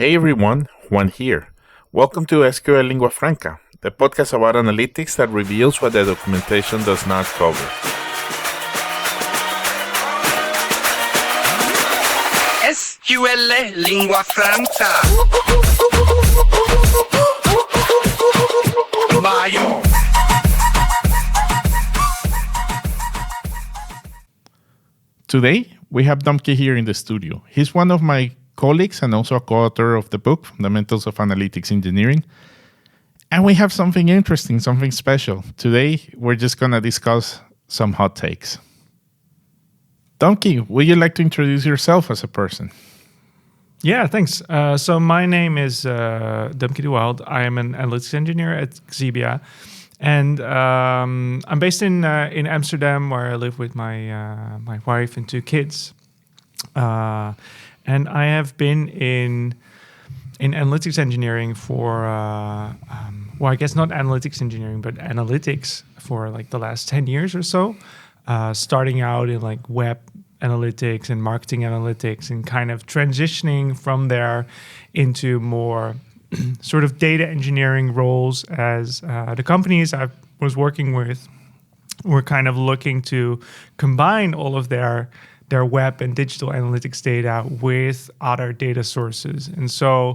Hey everyone, Juan here. Welcome to SQL Lingua Franca, the podcast about analytics that reveals what the documentation does not cover. SQL Lingua Franca. Mayo. Today, we have Dumky here in the studio. He's one of my colleagues and also a co-author of the book, Fundamentals of Analytics Engineering. And we have something interesting, something special. Today, we're just going to discuss some hot takes. Dumky, would you like to introduce yourself as a person? Yeah, thanks. So my name is Dumky de Wilde. I am an analytics engineer at Xebia. And I'm based in Amsterdam, where I live with my wife and two kids. And I have been in analytics engineering for, I guess not analytics engineering, but analytics for like the last 10 years or so. Starting out in like web analytics and marketing analytics and kind of transitioning from there into more sort of data engineering roles as the companies I was working with were kind of looking to combine all of their web and digital analytics data with other data sources. And so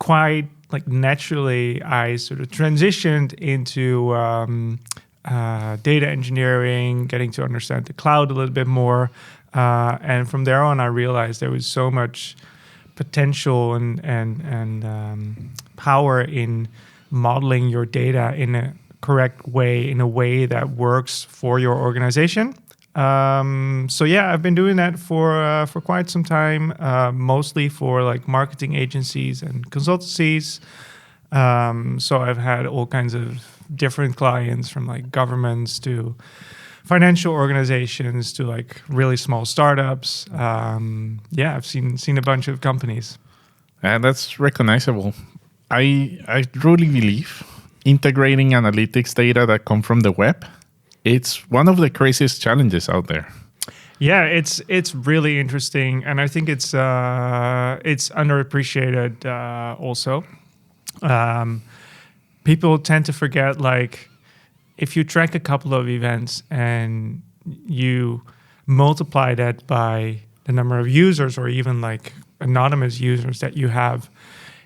quite like naturally, I sort of transitioned into data engineering, getting to understand the cloud a little bit more. And from there on, I realized there was so much potential and power in modeling your data in a correct way, in a way that works for your organization. So yeah, I've been doing that for quite some time, mostly for like marketing agencies and consultancies. So I've had all kinds of different clients, from like governments to financial organizations to like really small startups. Yeah, I've seen a bunch of companies. And that's recognizable. I truly believe integrating analytics data that come from the web, it's one of the craziest challenges out there. Yeah, it's really interesting, and I think it's underappreciated also. People tend to forget, like, if you track a couple of events and you multiply that by the number of users or even like anonymous users that you have,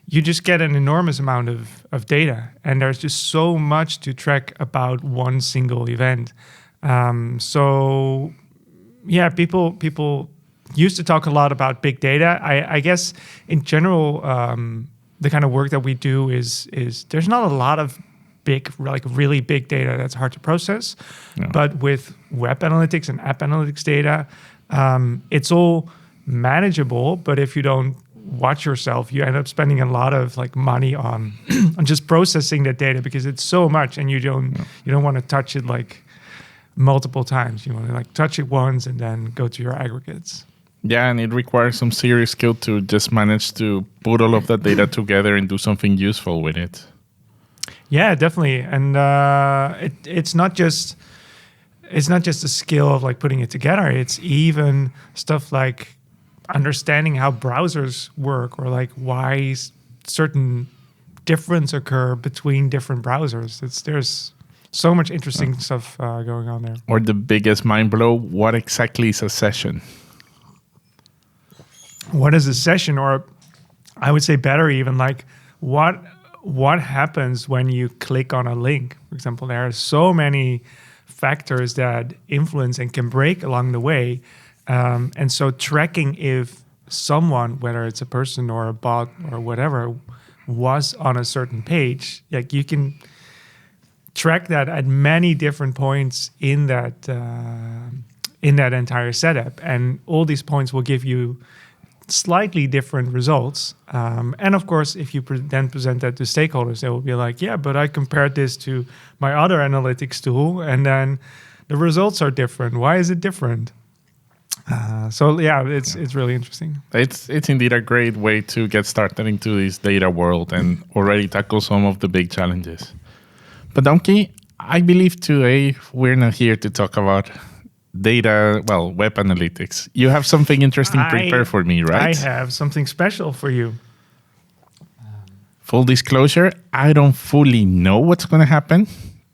you just get an enormous amount of data. And there's just so much to track about one single event. So yeah, people used to talk a lot about big data. I guess in general, the kind of work that we do is there's not a lot of big, like really big data that's hard to process. No. But with web analytics and app analytics data, it's all manageable. But if you don't watch yourself, you end up spending a lot of like money on on just processing that data, because it's so much, and you don't want to touch it like multiple times. You want to like touch it once and then go to your aggregates. Yeah, and it requires some serious skill to just manage to put all of that data together and do something useful with it. Yeah, definitely. And it's not just a skill of like putting it together. It's even stuff like understanding how browsers work, or like why certain difference occur between different browsers. There's so much interesting stuff going on there. Or the biggest mind blow, what exactly is a session? What is a session? Or I would say better even, like what happens when you click on a link? For example, there are so many factors that influence and can break along the way. And so tracking if someone, whether it's a person or a bot or whatever, was on a certain page, like you can track that at many different points in that entire setup. And all these points will give you slightly different results. And of course, if you then present that to stakeholders, they will be like, yeah, but I compared this to my other analytics tool, and then the results are different. Why is it different? So yeah, it's really interesting. It's indeed a great way to get started into this data world and already tackle some of the big challenges. But Dumky, I believe today we're not here to talk about data, web analytics. You have something interesting prepared for me, right? I have something special for you. Full disclosure, I don't fully know what's going to happen,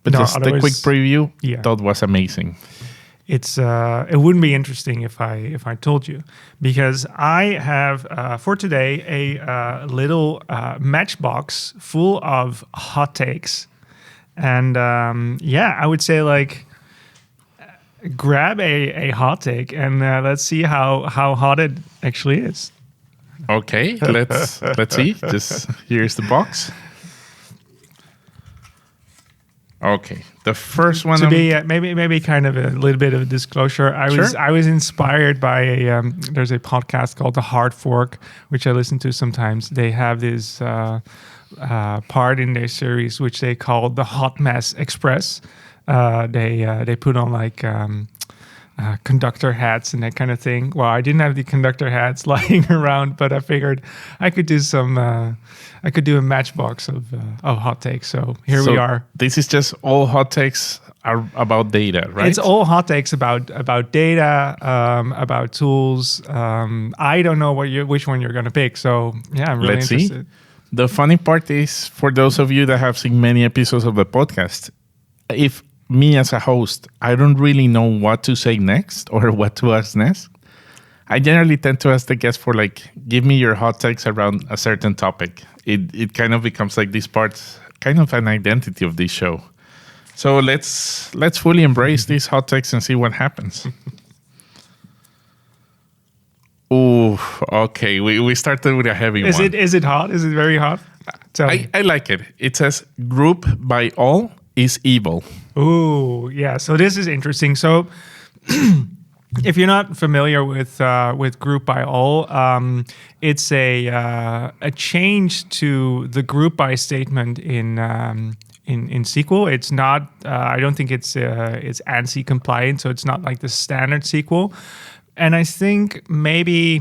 but No, just a quick otherwise- preview, yeah. that was amazing. It's it wouldn't be interesting if I told you, because I have for today a little matchbox full of hot takes, and I would say like grab a hot take and let's see how hot it actually is. Okay, let's see. Just here's the box. Okay, the first one. To be maybe kind of a little bit of a disclosure, I was inspired by there's a podcast called The Hard Fork, which I listen to sometimes. They have this part in their series which they call the Hot Mess Express. They put on like conductor hats and that kind of thing. Well, I didn't have the conductor hats lying around, but I figured I could do I could do a matchbox of hot takes. So here we are. This is just all hot takes are about data, right? It's all hot takes about data, about tools. I don't know which one you're going to pick. So yeah, I'm really Let's interested. see. The funny part is, for those of you that have seen many episodes of the podcast, if me as a host, I don't really know what to say next or what to ask next, I generally tend to ask the guest for like, give me your hot takes around a certain topic. It kind of becomes like this part, kind of an identity of this show. So let's fully embrace these hot takes and see what happens. Ooh, okay. We started with a heavy one. Is it hot? Is it very hot? Tell me. I like it. It says group by all is evil. Ooh, yeah. So this is interesting. So if you're not familiar with group by all, it's a change to the group by statement in SQL. It's not. I don't think it's ANSI compliant, so it's not like the standard SQL. And I think maybe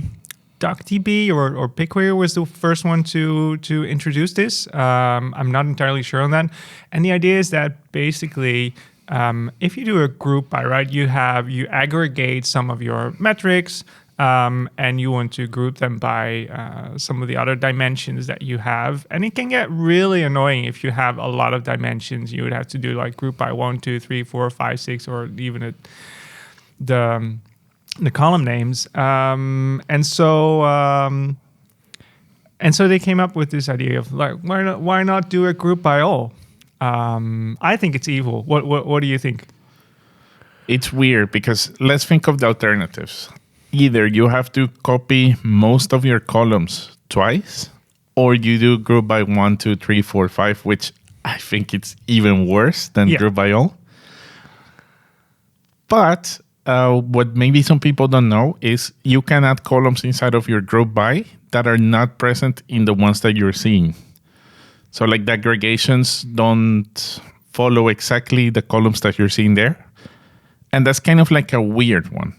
DuckDB or BigQuery was the first one to introduce this. I'm not entirely sure on that. And the idea is that basically, if you do a group by, right, you aggregate some of your metrics, and you want to group them by some of the other dimensions that you have. And it can get really annoying if you have a lot of dimensions. You would have to do like group by 1, 2, 3, 4, 5, 6, or even the column names. And so they came up with this idea of like, why not do a group by all? I think it's evil. What do you think? It's weird because let's think of the alternatives. Either you have to copy most of your columns twice, or you do group by 1, 2, 3, 4, 5, which I think it's even worse than group by all. But what maybe some people don't know is you can add columns inside of your group by that are not present in the ones that you're seeing. So like the aggregations don't follow exactly the columns that you're seeing there. And that's kind of like a weird one.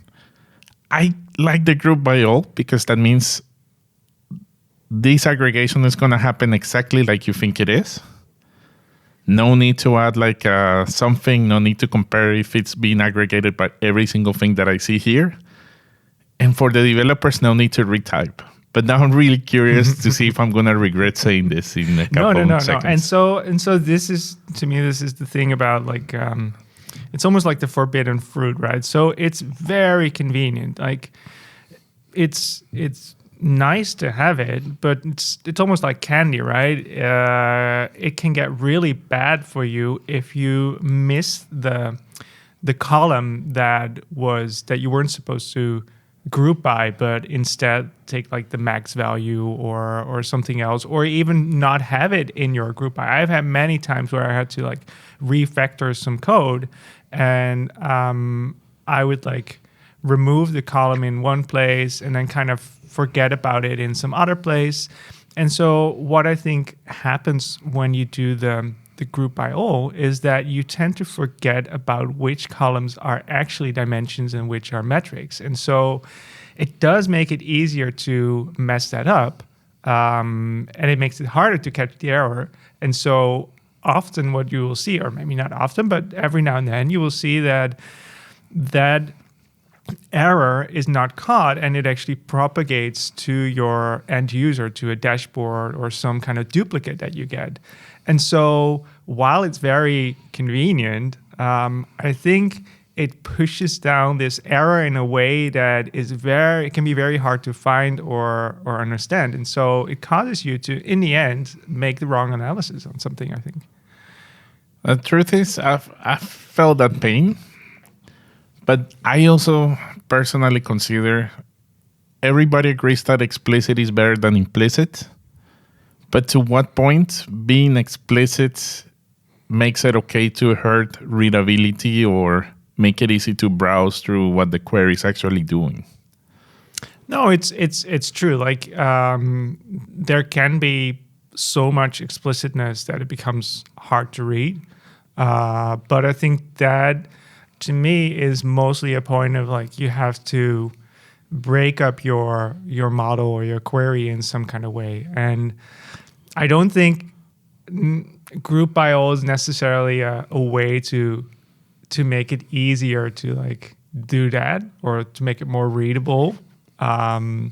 I like the group by all because that means this aggregation is going to happen exactly like you think it is. No need to add like something, no need to compare if it's being aggregated by every single thing that I see here. And for the developers, no need to retype. But now I'm really curious to see if I'm going to regret saying this in a couple of seconds. No. And so this is, to me, this is the thing about like, it's almost like the forbidden fruit, right? So it's very convenient. Like it's nice to have it, but it's almost like candy, right? It can get really bad for you if you miss the column that you weren't supposed to group by, but instead take like the max value or something else, or even not have it in your group by. I've had many times where I had to like refactor some code, and I would like remove the column in one place and then kind of forget about it in some other place. And so what I think happens when you do the group by all is that you tend to forget about which columns are actually dimensions and which are metrics. And so it does make it easier to mess that up, and it makes it harder to catch the error. And so often what you will see, or maybe not often, but every now and then you will see that error is not caught and it actually propagates to your end user, to a dashboard or some kind of duplicate that you get. And so while it's very convenient, I think it pushes down this error in a way that it can be very hard to find or understand. And so it causes you to, in the end, make the wrong analysis on something, I think. The truth is, I've felt that pain. But I also personally consider everybody agrees that explicit is better than implicit. But to what point being explicit makes it okay to hurt readability or make it easy to browse through what the query is actually doing? No, it's true. Like there can be so much explicitness that it becomes hard to read. But I think that, to me, is mostly a point of like you have to break up your model or your query in some kind of way. And I don't think group by all is necessarily a way to make it easier to like do that or to make it more readable. So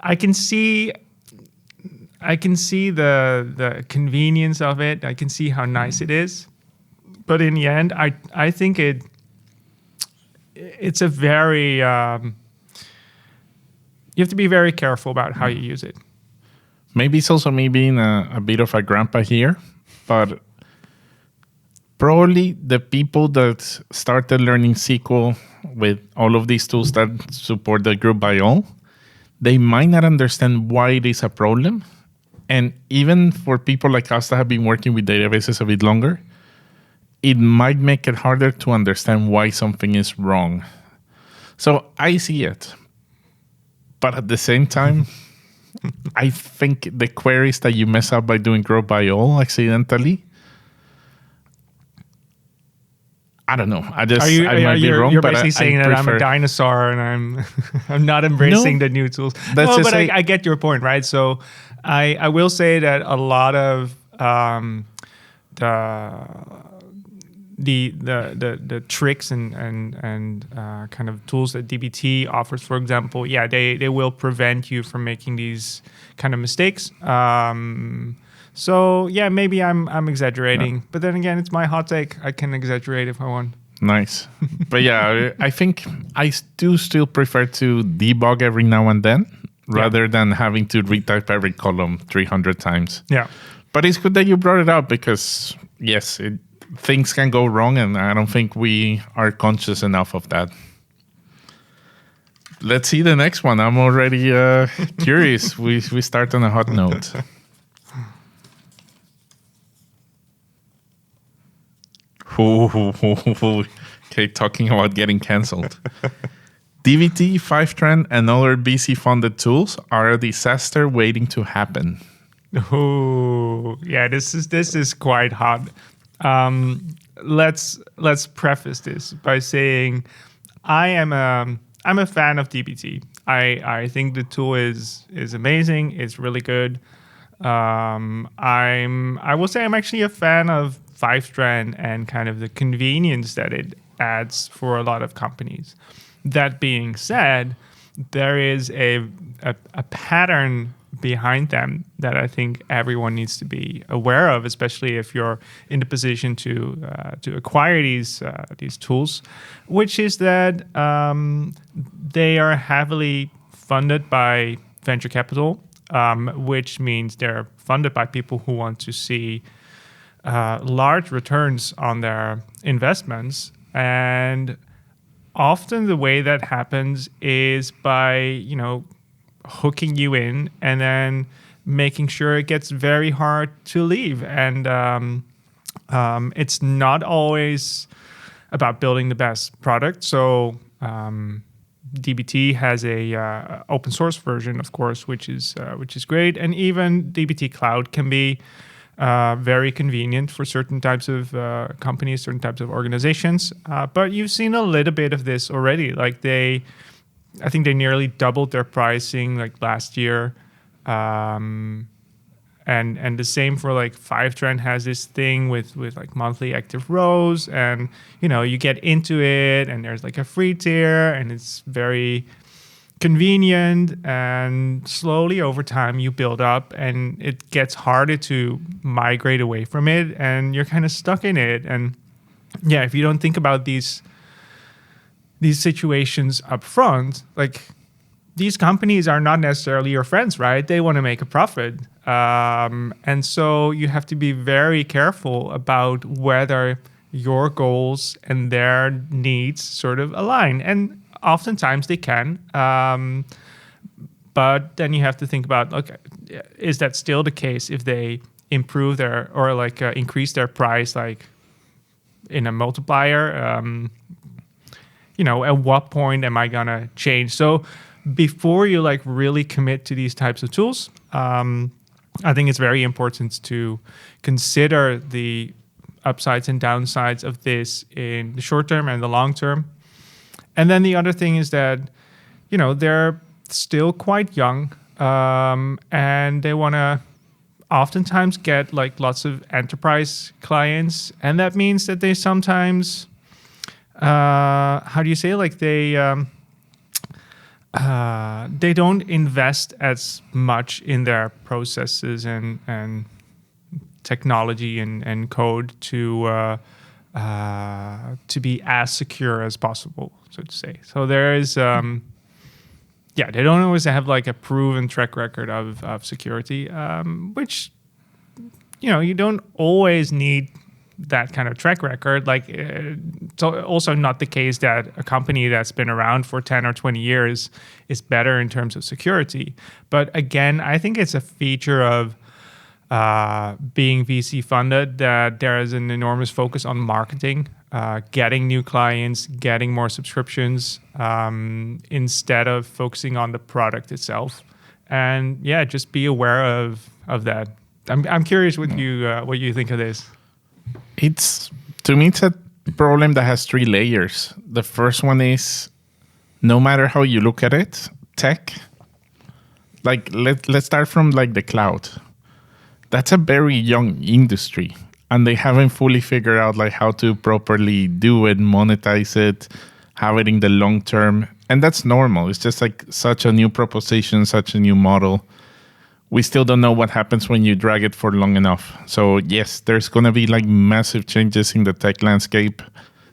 I can see the convenience of it. I can see how nice it is, but in the end, I think it's a very you have to be very careful about how you use it. Maybe it's also me being a bit of a grandpa here, but probably the people that started learning SQL with all of these tools that support the group by all, they might not understand why it is a problem. And even for people like us that have been working with databases a bit longer, it might make it harder to understand why something is wrong. So I see it. But at the same time, I think the queries that you mess up by doing group by all accidentally, I don't know. I might be wrong. You're but basically saying that I'm a dinosaur and I'm not embracing the new tools. No, but I get your point, right? So I will say that a lot of the tricks and kind of tools that DBT offers, for example, they will prevent you from making these kind of mistakes. So maybe I'm exaggerating, but then again, it's my hot take. I can exaggerate if I want. Nice. But I think I do still prefer to debug every now and then rather than having to retype every column 300 times. Yeah. But it's good that you brought it up because, yes, things can go wrong, and I don't think we are conscious enough of that. Let's see the next one. I'm already curious. We start on a hot note. Okay, talking about getting canceled. DBT, Fivetran, and other VC-funded tools are a disaster waiting to happen. Oh, yeah, this is quite hot. Let's preface this by saying I'm a fan of DBT. I think the tool is amazing. It's really good. I will say I'm actually a fan of Fivetran and kind of the convenience that it adds for a lot of companies. That being said, there is a pattern behind them that I think everyone needs to be aware of, especially if you're in the position to acquire these tools, which is that they are heavily funded by venture capital, which means they're funded by people who want to see large returns on their investments. And often the way that happens is by, hooking you in and then making sure it gets very hard to leave. And it's not always about building the best product. So DBT has a open source version, of course, which is great. And even DBT Cloud can be very convenient for certain types of companies, certain types of organizations. But you've seen a little bit of this already. Like I think they nearly doubled their pricing like last year. And the same for like Fivetrend has this thing with like monthly active rows, and you get into it and there's like a free tier and it's very convenient, and slowly over time you build up and it gets harder to migrate away from it and you're kind of stuck in it. And yeah, if you don't think about these situations up front, like these companies are not necessarily your friends, right? They want to make a profit. And so you have to be very careful about whether your goals and their needs sort of align. And oftentimes they can. But then you have to think about, okay, is that still the case if they improve their or like increase their price like in a multiplier? At what point am I going to change? So before you like really commit to these types of tools, I think it's very important to consider the upsides and downsides of this in the short term and the long term. And then the other thing is that, they're still quite young, and they want to oftentimes get like lots of enterprise clients. And that means that they sometimes, how do you say, like they don't invest as much in their processes and technology and code to be as secure as possible, so to say. So there is, they don't always have like a proven track record of security, which, you don't always need that kind of track record. Like it's also not the case that a company that's been around for 10 or 20 years is better in terms of security. But again, I think it's a feature of being VC funded that there is an enormous focus on marketing, getting new clients, getting more subscriptions, instead of focusing on the product itself. And yeah, just be aware of that. I'm curious what you think of this. To me, it's a problem that has three layers. The first one is, no matter how you look at it, tech, like let's start from like the cloud. That's a very young industry, and they haven't fully figured out like how to properly do it, monetize it, have it in the long term. And that's normal. It's just like such a new proposition, such a new model. We still don't know what happens when you drag it for long enough. So yes, there's going to be like massive changes in the tech landscape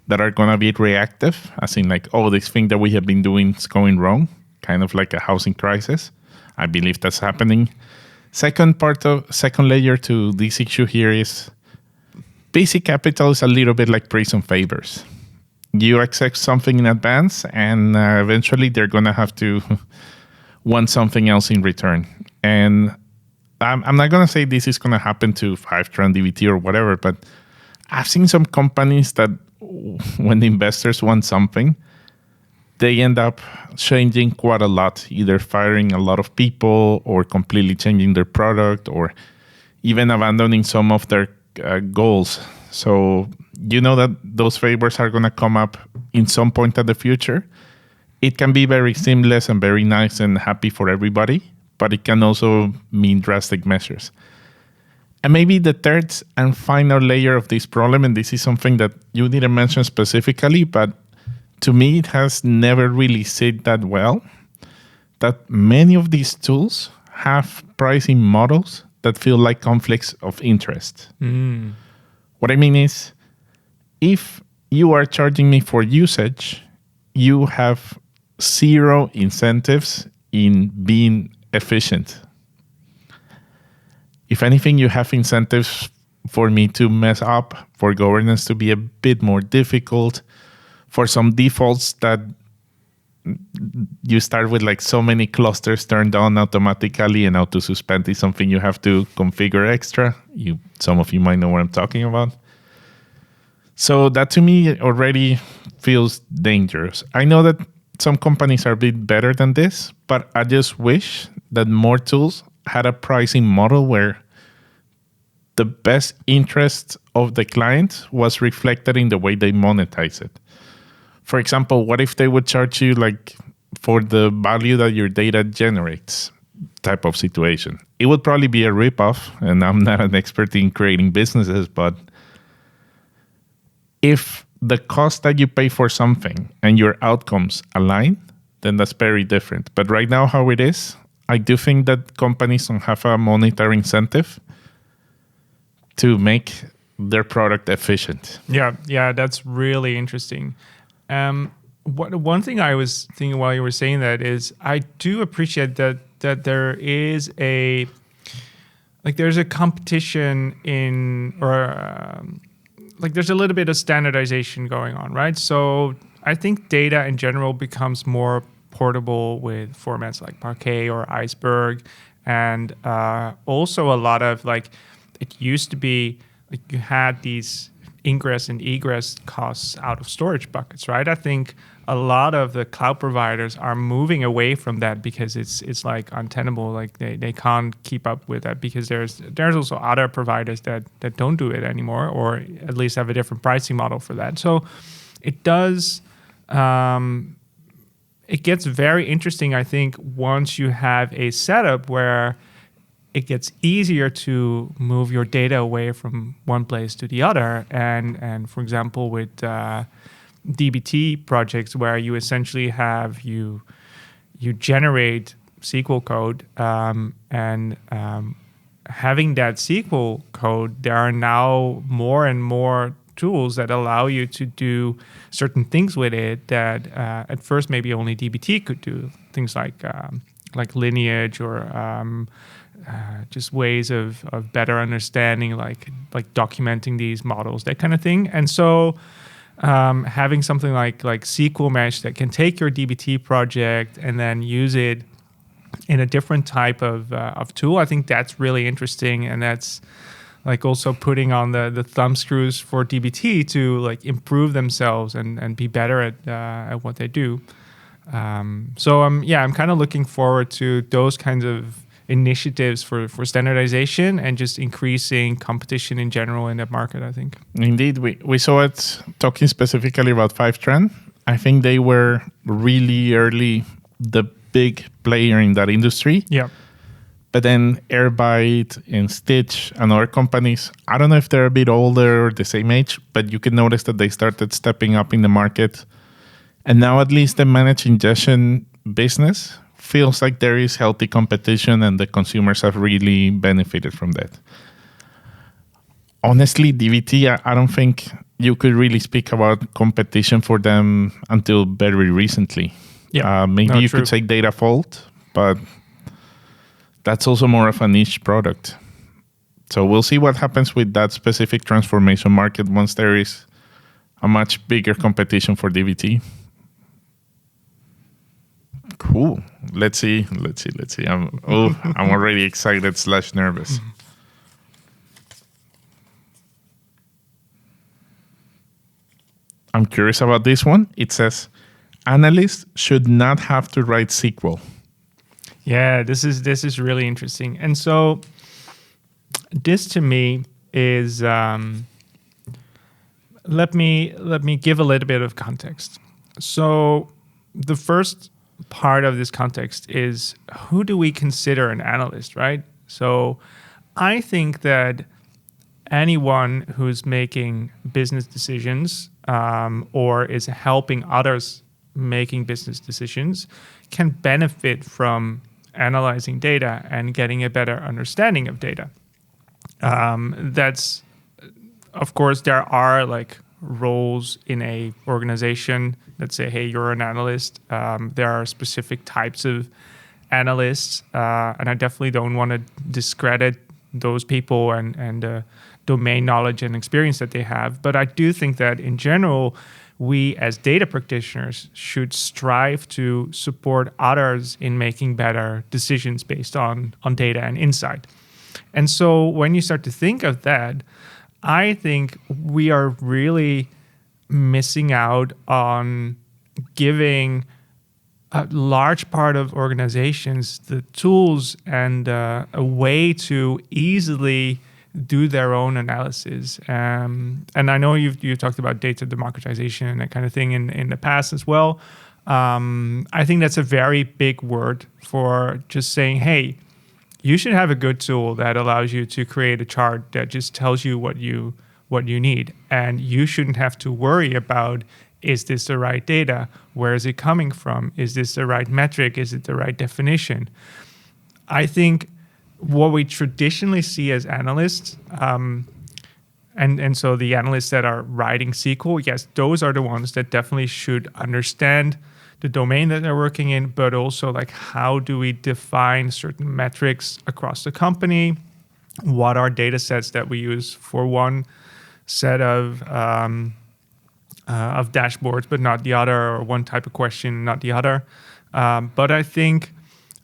that are going to be reactive, as in like, oh, this thing that we have been doing is going wrong, kind of like a housing crisis. I believe that's happening. Second layer to this issue here is basic capital is a little bit like praise favors. You accept something in advance, and eventually they're going to have to want something else in return. And I'm not going to say this is going to happen to Fivetrend, DBT, or whatever, but I've seen some companies that when the investors want something, they end up changing quite a lot, either firing a lot of people or completely changing their product or even abandoning some of their goals. So that those favors are going to come up in some point in the future. It can be very seamless and very nice and happy for everybody, but it can also mean drastic measures. And maybe the third and final layer of this problem, and this is something that you didn't mention specifically, but to me it has never really said that well, that many of these tools have pricing models that feel like conflicts of interest. What I mean is, if you are charging me for usage, you have zero incentives in being efficient. If anything, you have incentives for me to mess up, for governance to be a bit more difficult, for some defaults that you start with like so many clusters turned on automatically, and auto suspend is something you have to configure extra. Some of you might know what I'm talking about. So that to me already feels dangerous. I know that some companies are a bit better than this, but I just wish that more tools had a pricing model where the best interest of the client was reflected in the way they monetize it. For example, what if they would charge you like for the value that your data generates? type of situation. It would probably be a ripoff, and I'm not an expert in creating businesses, but if the cost that you pay for something and your outcomes align, then that's very different. But right now, how it is, I do think that companies don't have a monetary incentive to make their product efficient. Yeah, that's really interesting. One thing I was thinking while you were saying that is I do appreciate that there is there's a competition in there's a little bit of standardization going on, right? So I think data in general becomes more portable with formats like Parquet or Iceberg, and also a lot of it used to be you had these ingress and egress costs out of storage buckets, right? I think a lot of the cloud providers are moving away from that because it's untenable. They can't keep up with that because there's also other providers that don't do it anymore, or at least have a different pricing model for that. So it does. It gets very interesting, I think, once you have a setup where it gets easier to move your data away from one place to the other. And for example, with DBT projects where you essentially have you generate SQL code and having that SQL code, there are now more and more tools that allow you to do certain things with it that at first maybe only DBT could do. Things like lineage or just ways of better understanding, like documenting these models, that kind of thing. And so having something like SQL Mesh that can take your DBT project and then use it in a different type of tool, I think that's really interesting. And that's also putting on the thumb screws for DBT to improve themselves and be better at what they do. So I'm kind of looking forward to those kinds of initiatives for standardization and just increasing competition in general in that market, I think. Indeed, we saw it talking specifically about Fivetran. I think they were really early, the big player in that industry. Yeah. But then Airbyte and Stitch and other companies, I don't know if they're a bit older or the same age, but you can notice that they started stepping up in the market. And now at least the managed ingestion business feels like there is healthy competition and the consumers have really benefited from that. Honestly, DBT, I don't think you could really speak about competition for them until very recently. Yeah, maybe you could say Data Vault, but that's also more of a niche product. So we'll see what happens with that specific transformation market once there is a much bigger competition for DBT. Cool. Let's see. I'm already excited / nervous. I'm curious about this one. It says, analysts should not have to write SQL. Yeah, this is really interesting. And so this to me is let me give a little bit of context. So the first part of this context is, who do we consider an analyst, right? So I think that anyone who's making business decisions or is helping others making business decisions can benefit from analyzing data and getting a better understanding of data. That's, of course, there are roles in a organization that say, hey, you're an analyst. There are specific types of analysts, and I definitely don't want to discredit those people and domain knowledge and experience that they have. But I do think that in general, we as data practitioners should strive to support others in making better decisions based on data and insight. And so when you start to think of that, I think we are really missing out on giving a large part of organizations the tools and a way to easily do their own analysis. And I know you talked about data democratization and that kind of thing in the past as well. I think that's a very big word for just saying, hey, you should have a good tool that allows you to create a chart that just tells you what you need. And you shouldn't have to worry about, is this the right data? Where is it coming from? Is this the right metric? Is it the right definition? I think what we traditionally see as analysts, and so the analysts that are writing SQL, yes, those are the ones that definitely should understand the domain that they're working in, but also like, how do we define certain metrics across the company? What are data sets that we use for one set of dashboards, but not the other, or one type of question, not the other? But I think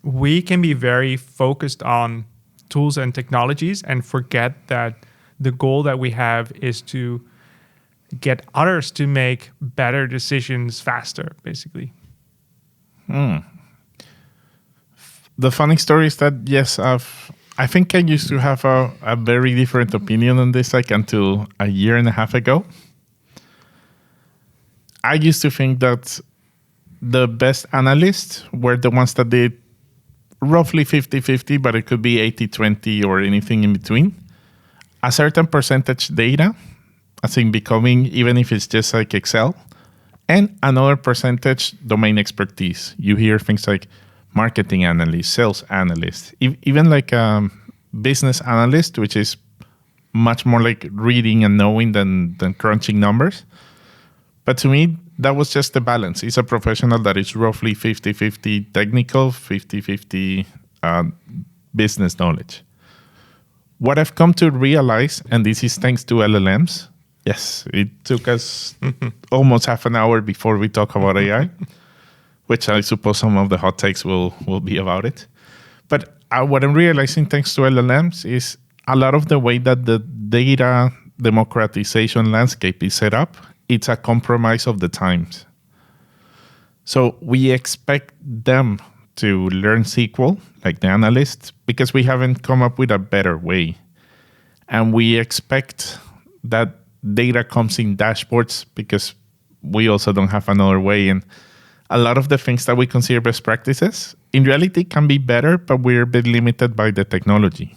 we can be very focused on tools and technologies and forget that the goal that we have is to get others to make better decisions faster, basically. The funny story is that, yes, I think I used to have a very different opinion on this, like until a year and a half ago. I used to think that the best analysts were the ones that did roughly 50-50, but it could be 80-20 or anything in between. A certain percentage data, as in becoming, even if it's just like Excel, and another percentage domain expertise. You hear things like marketing analyst, sales analyst, even like business analyst, which is much more like reading and knowing than crunching numbers. But to me, that was just the balance. It's a professional that is roughly 50-50 technical, 50-50 business knowledge. What I've come to realize, and this is thanks to LLMs, yes, it took us almost half an hour before we talk about AI, which I suppose some of the hot takes will be about it. But what I'm realizing thanks to LLMs is a lot of the way that the data democratization landscape is set up, it's a compromise of the times. So we expect them to learn SQL, like the analysts, because we haven't come up with a better way. And we expect that data comes in dashboards because we also don't have another way. And a lot of the things that we consider best practices, in reality, can be better, but we're a bit limited by the technology.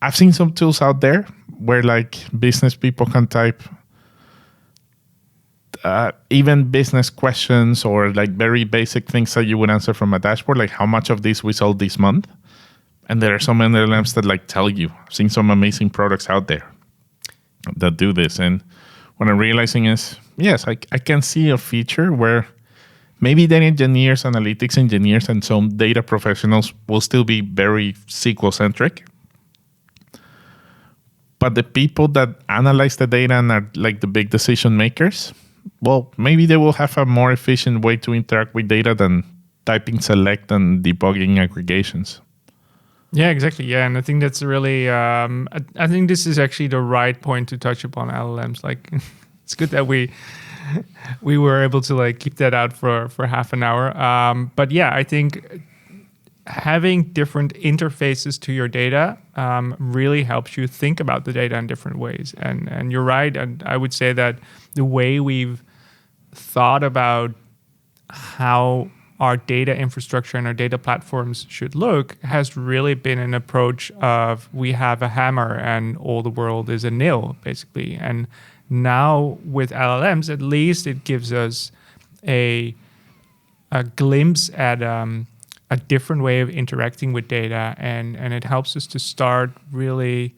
I've seen some tools out there where like business people can type even business questions or like very basic things that you would answer from a dashboard, like how much of this we sold this month. And there are some LLMs that like tell you. I've seen some amazing products out there that do this. And what I'm realizing is, yes, I can see a feature where maybe data engineers, analytics engineers, and some data professionals will still be very SQL-centric. But the people that analyze the data and are like the big decision makers, well, maybe they will have a more efficient way to interact with data than typing select and debugging aggregations. Yeah, exactly. Yeah, and I think that's really, I think this is actually the right point to touch upon LLMs. Like, it's good that we were able to like keep that out for half an hour. But yeah, I think having different interfaces to your data really helps you think about the data in different ways. And you're right. And I would say that the way we've thought about how our data infrastructure and our data platforms should look has really been an approach of we have a hammer and all the world is a nail, basically. And now with LLMs, at least it gives us a glimpse at a different way of interacting with data, and it helps us to start really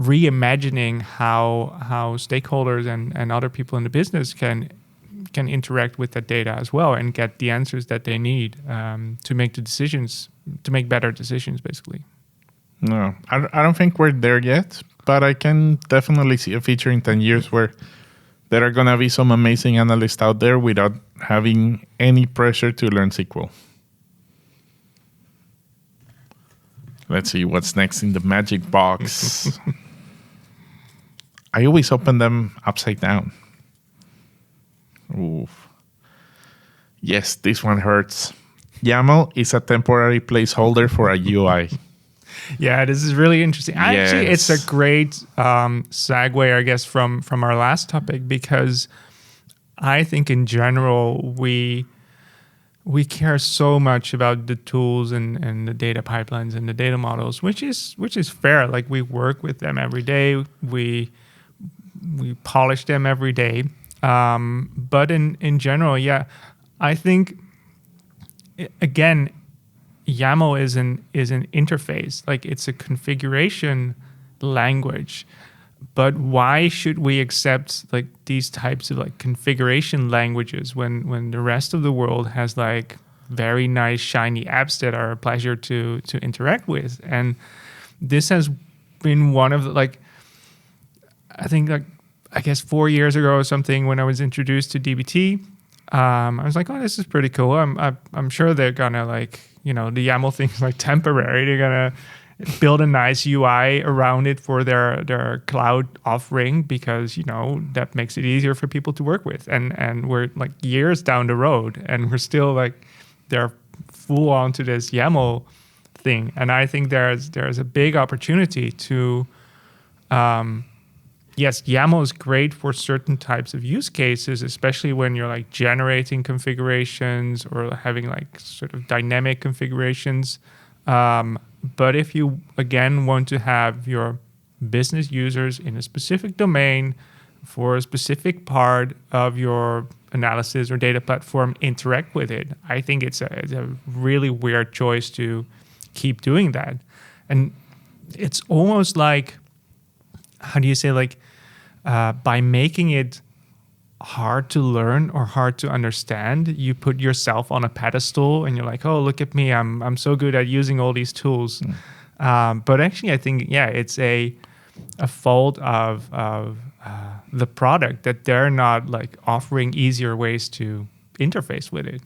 reimagining how stakeholders and other people in the business can interact with that data as well and get the answers that they need to make the decisions, to make better decisions, basically. No, I don't think we're there yet, but I can definitely see a feature in 10 years where there are going to be some amazing analysts out there without having any pressure to learn SQL. Let's see what's next in the magic box. I always open them upside down. Oof. Yes, this one hurts. YAML is a temporary placeholder for a UI. Yeah, this is really interesting. Yes. Actually, it's a great segue, I guess, from our last topic, because I think in general we we care so much about the tools and the data pipelines and the data models, which is fair. Like we work with them every day. We polish them every day. But in general, yeah, I think again, YAML is an interface. Like it's a configuration language. But why should we accept like these types of like configuration languages when the rest of the world has like very nice shiny apps that are a pleasure to interact with? And this has been one of the, like, I think like I guess 4 years ago or something, when I was introduced to DBT, I was like, oh, this is pretty cool. I'm sure they're gonna like, you know, the YAML thing is like temporary. They're gonna build a nice UI around it for their cloud offering, because, you know, that makes it easier for people to work with. And we're like years down the road and we're still like, they're full onto this YAML thing. And I think there's a big opportunity to, yes, YAML is great for certain types of use cases, especially when you're like generating configurations or having like sort of dynamic configurations. But if you, again, want to have your business users in a specific domain for a specific part of your analysis or data platform interact with it, I think it's a really weird choice to keep doing that. And it's almost like, how do you say, like, by making it hard to learn or hard to understand, you put yourself on a pedestal and you're like, oh, look at me, I'm so good at using all these tools. But actually, I think, yeah, it's a fault of the product that they're not like offering easier ways to interface with it.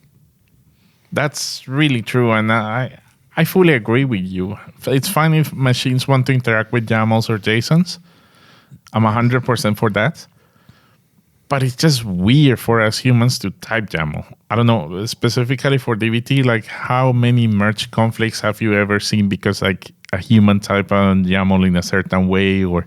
That's really true, and I fully agree with you. It's fine if machines want to interact with YAMLs or JSONs. I'm 100% for that. But it's just weird for us humans to type YAML. I don't know, specifically for DBT, like how many merge conflicts have you ever seen because like a human type on YAML in a certain way, or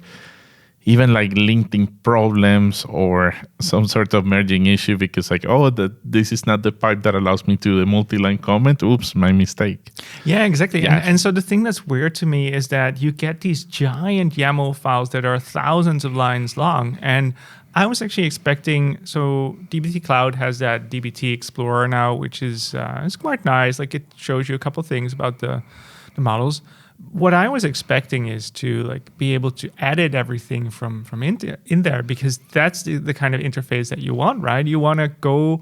even like linting problems or some sort of merging issue because like, oh, this is not the pipe that allows me to do the multi-line comment. Oops, my mistake. Yeah, exactly. Yeah. And so the thing that's weird to me is that you get these giant YAML files that are thousands of lines long. And I was actually expecting, so DBT Cloud has that DBT Explorer now, which is it's quite nice. Like it shows you a couple of things about the models. What I was expecting is to like be able to edit everything from in there, because that's the kind of interface that you want, right? You want to go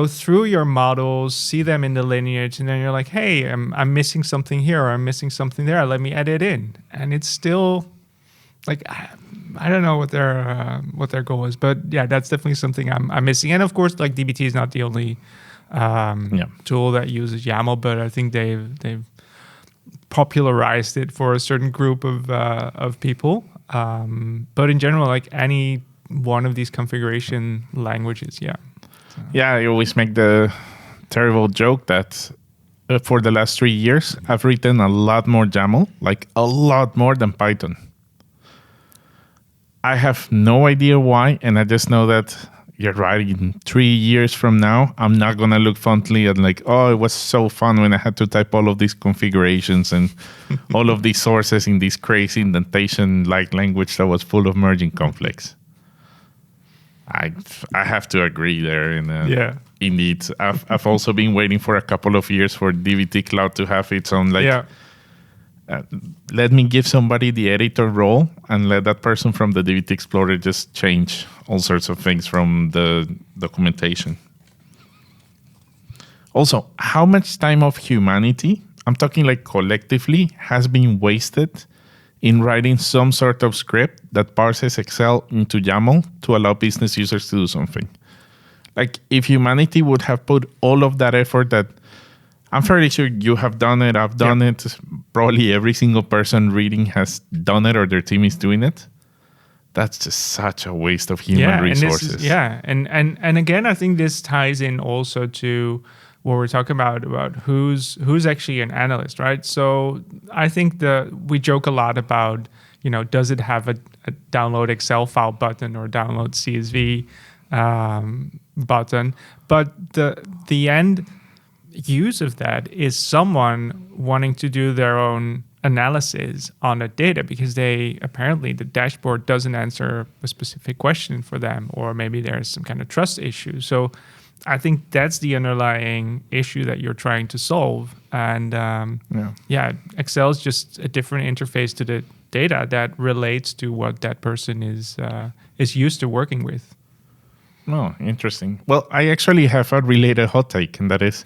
through your models, see them in the lineage, and then you're like, hey, I'm missing something here, or I'm missing something there. Let me edit in, and it's still like, I don't know what their goal is, but yeah, that's definitely something I'm missing. And of course, like DBT is not the only tool that uses YAML, but I think they've popularized it for a certain group of people. But in general, like any one of these configuration languages, yeah. So. Yeah, I always make the terrible joke that for the last 3 years, I've written a lot more YAML, like a lot more than Python. I have no idea why, and I just know that you're right. In 3 years from now, I'm not going to look fondly at like, oh, it was so fun when I had to type all of these configurations and all of these sources in this crazy indentation-like language that was full of merging conflicts. I have to agree there. Yeah. Indeed. I've also been waiting for a couple of years for DBT Cloud to have its own like... Yeah. Let me give somebody the editor role and let that person from the DBT Explorer just change all sorts of things from the documentation. Also, how much time of humanity, I'm talking like collectively, has been wasted in writing some sort of script that parses Excel into YAML to allow business users to do something? Like if humanity would have put all of that effort that I'm fairly sure you have done it. I've done it. Probably every single person reading has done it, or their team is doing it. That's just such a waste of human resources. And again, I think this ties in also to what we're talking about who's actually an analyst, right? So I think we joke a lot about, you know, does it have a download Excel file button or download CSV? button, but the end use of that is someone wanting to do their own analysis on the data because the dashboard doesn't answer a specific question for them, or maybe there's some kind of trust issue. So I think that's the underlying issue that you're trying to solve. And Excel is just a different interface to the data that relates to what that person is used to working with. Oh, interesting. Well, I actually have a related hot take, and that is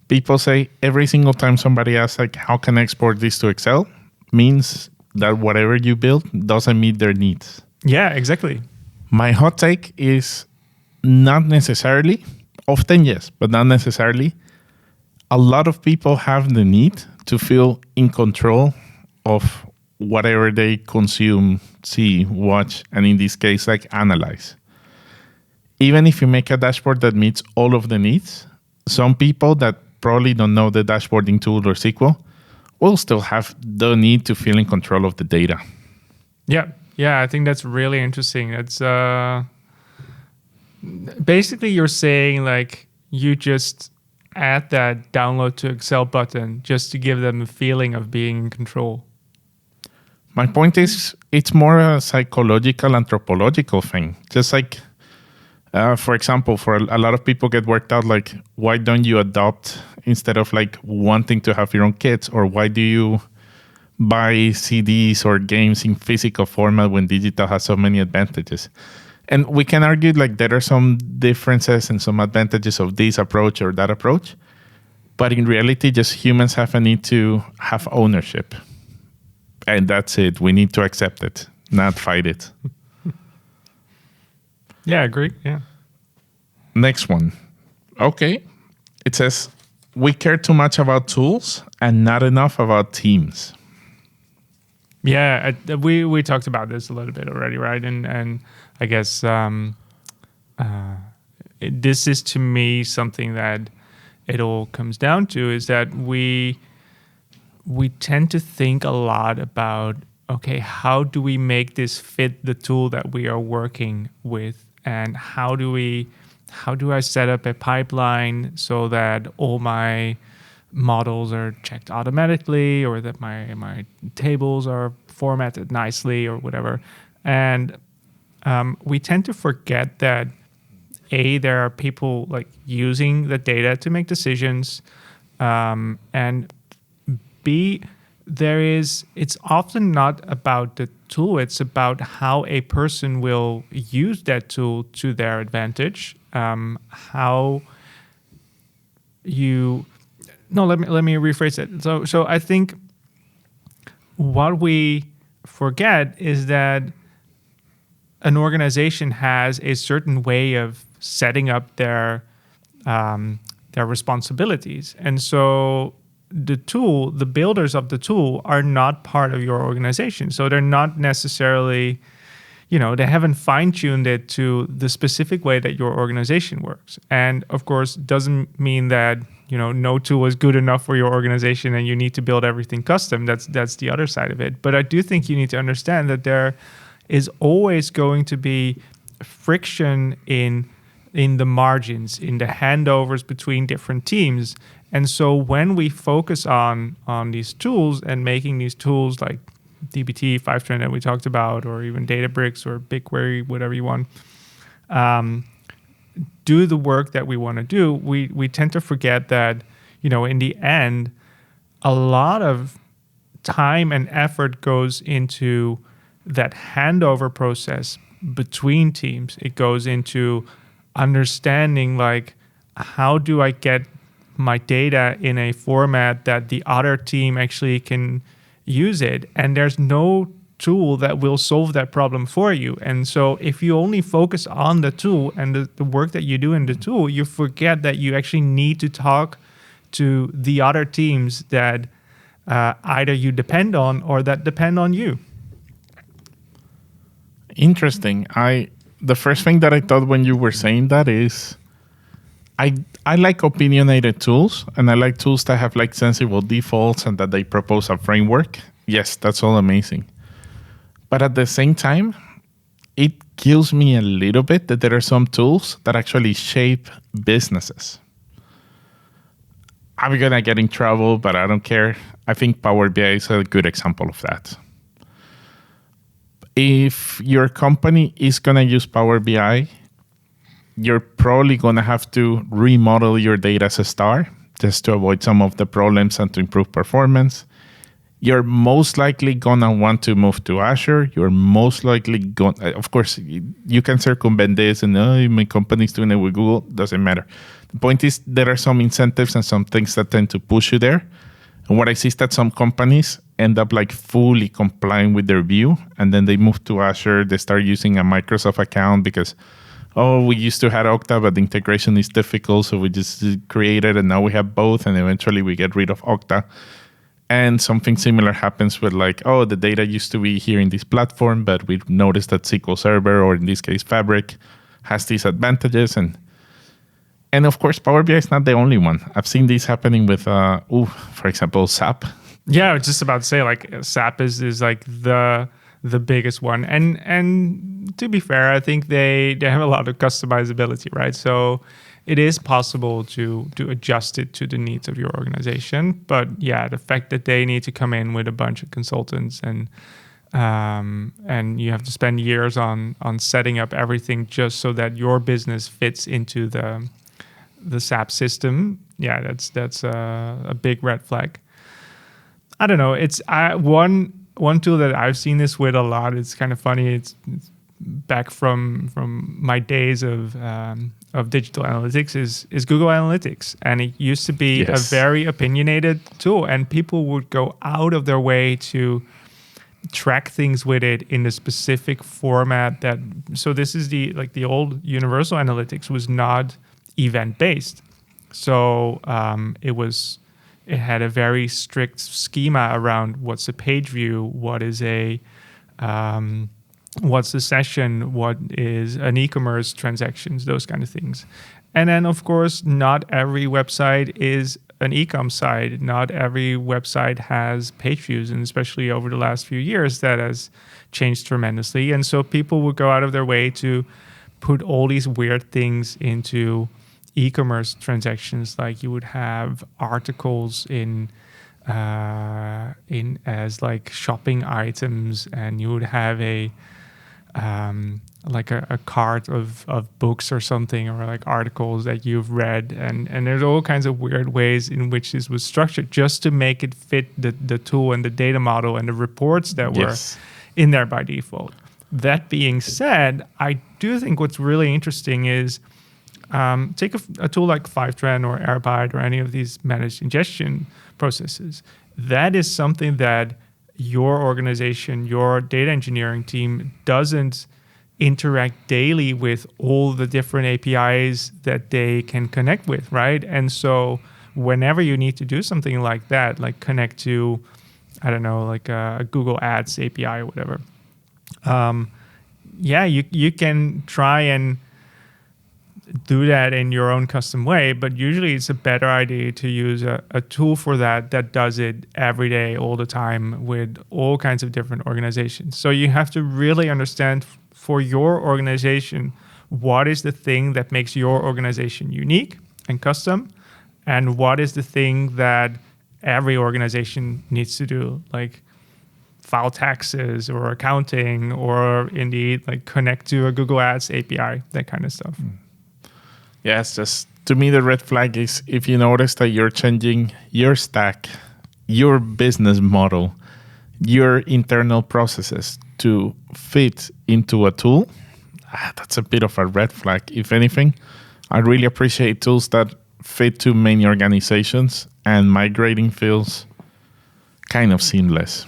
people say every single time somebody asks, like, how can I export this to Excel, means that whatever you build doesn't meet their needs. Yeah, exactly. My hot take is not necessarily. Often, yes, but not necessarily. A lot of people have the need to feel in control of whatever they consume, see, watch, and in this case, like analyze. Even if you make a dashboard that meets all of the needs, some people that probably don't know the dashboarding tool or SQL will still have the need to feel in control of the data. Yeah, I think that's really interesting. It's basically you're saying like you just add that download to Excel button just to give them a feeling of being in control. My point is, it's more a psychological, anthropological thing. Just like, for example, for a lot of people get worked out, like, why don't you adopt instead of like wanting to have your own kids? Or why do you buy CDs or games in physical format when digital has so many advantages? And we can argue like there are some differences and some advantages of this approach or that approach. But in reality, just humans have a need to have ownership. And that's it. We need to accept it, not fight it. Yeah, I agree. Yeah. Next one. Okay. It says, we care too much about tools and not enough about teams. Yeah, we talked about this a little bit already, right? And I guess this is to me something that it all comes down to is that we tend to think a lot about, okay, how do we make this fit the tool that we are working with, and how do I set up a pipeline so that all my models are checked automatically, or that my tables are formatted nicely, or whatever. And we tend to forget that there are people like using the data to make decisions, and B, it's often not about the tool, it's about how a person will use that tool to their advantage. Let me rephrase it. So I think what we forget is that an organization has a certain way of setting up their responsibilities. And so the builders of the tool are not part of your organization. So they're not necessarily, they haven't fine-tuned it to the specific way that your organization works. And of course, doesn't mean that, no tool is good enough for your organization and you need to build everything custom. That's the other side of it. But I do think you need to understand that there is always going to be friction in the margins, in the handovers between different teams. And so when we focus on these tools and making these tools like dbt, Fivetran that we talked about, or even Databricks or BigQuery, whatever you want, do the work that we want to do, we tend to forget that, in the end, a lot of time and effort goes into that handover process between teams. It goes into understanding, like, how do I get my data in a format that the other team actually can use it? And there's no tool that will solve that problem for you. And so if you only focus on the tool and the work that you do in the tool, you forget that you actually need to talk to the other teams that either you depend on or that depend on you. Interesting. The first thing that I thought when you were saying that is, I like opinionated tools, and I like tools that have like sensible defaults and that they propose a framework. Yes, that's all amazing. But at the same time, it kills me a little bit that there are some tools that actually shape businesses. I'm going to get in trouble, but I don't care. I think Power BI is a good example of that. If your company is going to use Power BI, you're probably going to have to remodel your data as a star just to avoid some of the problems and to improve performance. You're most likely going to want to move to Azure. You're most likely going, of course, you can circumvent this and my company's doing it with Google. Doesn't matter. The point is there are some incentives and some things that tend to push you there. And what I see is that some companies end up like fully complying with their view, and then they move to Azure. They start using a Microsoft account because, we used to have Okta, but the integration is difficult, so we just created, and now we have both, and eventually we get rid of Okta. And something similar happens with like, the data used to be here in this platform, but we've noticed that SQL Server, or in this case Fabric, has these advantages. And of course, Power BI is not the only one. I've seen this happening with, for example, SAP. Yeah, I was just about to say, like, SAP is like the biggest one. And to be fair, I think they have a lot of customizability, right? So it is possible to adjust it to the needs of your organization. But yeah, the fact that they need to come in with a bunch of consultants and you have to spend years on setting up everything just so that your business fits into the SAP system. Yeah, that's a big red flag. I don't know. It's one tool that I've seen this with a lot. It's kind of funny. It's back from my days of digital analytics is Google Analytics, and it used to be a very opinionated tool, and people would go out of their way to track things with it in a specific format. So this is the old Universal Analytics was not event based, so it had a very strict schema around what's a page view, what is what's a session, what is an e-commerce transactions, those kind of things. And then, of course, not every website is an e-com site. Not every website has page views, and especially over the last few years, that has changed tremendously. And so people would go out of their way to put all these weird things into e-commerce transactions. Like you would have articles in as like shopping items, and you would have a cart of books or something, or like articles that you've read, and there's all kinds of weird ways in which this was structured just to make it fit the tool and the data model and the reports that were in there by default. That being said, I do think what's really interesting is take a tool like Fivetran or Airbyte or any of these managed ingestion processes. That is something that your organization, your data engineering team doesn't interact daily with all the different APIs that they can connect with, right? And so whenever you need to do something like that, like connect to, I don't know, like a Google Ads API or whatever, you can try and do that in your own custom way, but usually it's a better idea to use a tool for that does it every day, all the time, with all kinds of different organizations. So you have to really understand for your organization, what is the thing that makes your organization unique and custom, and what is the thing that every organization needs to do, like file taxes or accounting, or indeed like connect to a Google Ads API, that kind of stuff. Yes, just to me, the red flag is if you notice that you're changing your stack, your business model, your internal processes to fit into a tool, that's a bit of a red flag. If anything, I really appreciate tools that fit to many organizations, and migrating feels kind of seamless.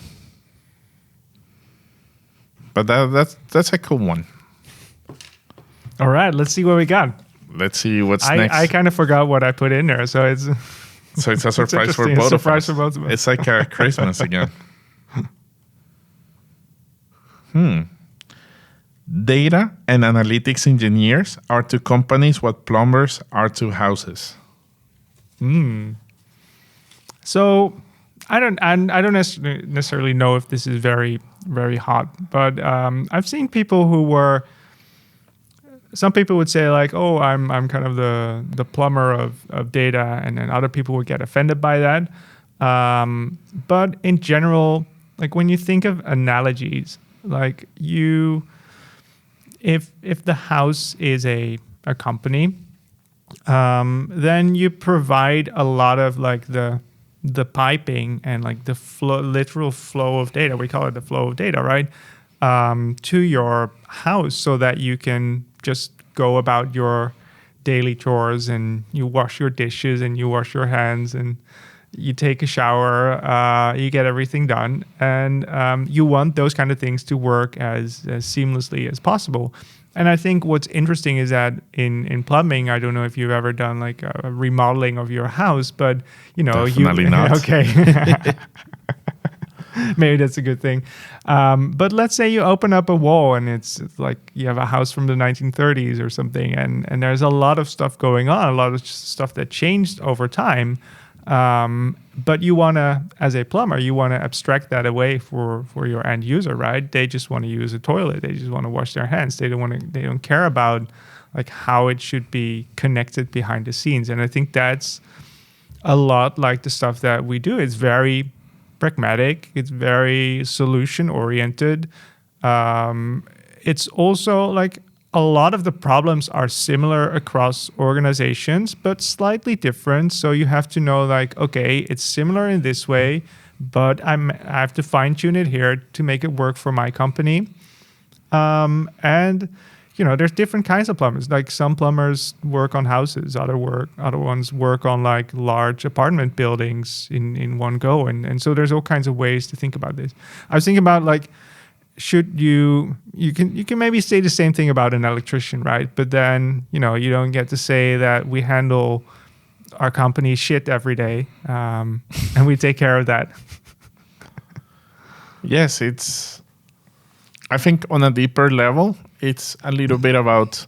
But that's a cool one. All right, let's see what we got. Let's see what's next. I kind of forgot what I put in there, so it's a surprise for both of us. It's like a Christmas again. Data and analytics engineers are to companies what plumbers are to houses. So I don't necessarily know if this is very, very hot, but I've seen people who were some people would say like, oh, I'm kind of the plumber of data, and then other people would get offended by that. But in general, like when you think of analogies, like if the house is a company, then you provide a lot of like the piping and like the literal flow of data. We call it the flow of data, right? To your house, so that you can just go about your daily chores, and you wash your dishes, and you wash your hands, and you take a shower, you get everything done, and you want those kind of things to work as seamlessly as possible. And I think what's interesting is that in plumbing, I don't know if you've ever done like a remodeling of your house, but Definitely not. Okay. Maybe that's a good thing. But let's say you open up a wall and it's like you have a house from the 1930s or something, and there's a lot of stuff going on, a lot of stuff that changed over time. But you want to, as a plumber, you want to abstract that away for your end user, right? They just want to use a toilet. They just want to wash their hands. They don't care about like how it should be connected behind the scenes. And I think that's a lot like the stuff that we do. It's very pragmatic. It's very solution oriented. It's also like a lot of the problems are similar across organizations, but slightly different. So you have to know like, okay, it's similar in this way, but I have to fine tune it here to make it work for my company. And there's different kinds of plumbers. Like some plumbers work on houses, other ones work on like large apartment buildings in one go. And so there's all kinds of ways to think about this. I was thinking about like, should you can maybe say the same thing about an electrician, right? But then, you don't get to say that we handle our company shit every day, and we take care of that. Yes, I think on a deeper level, it's a little bit about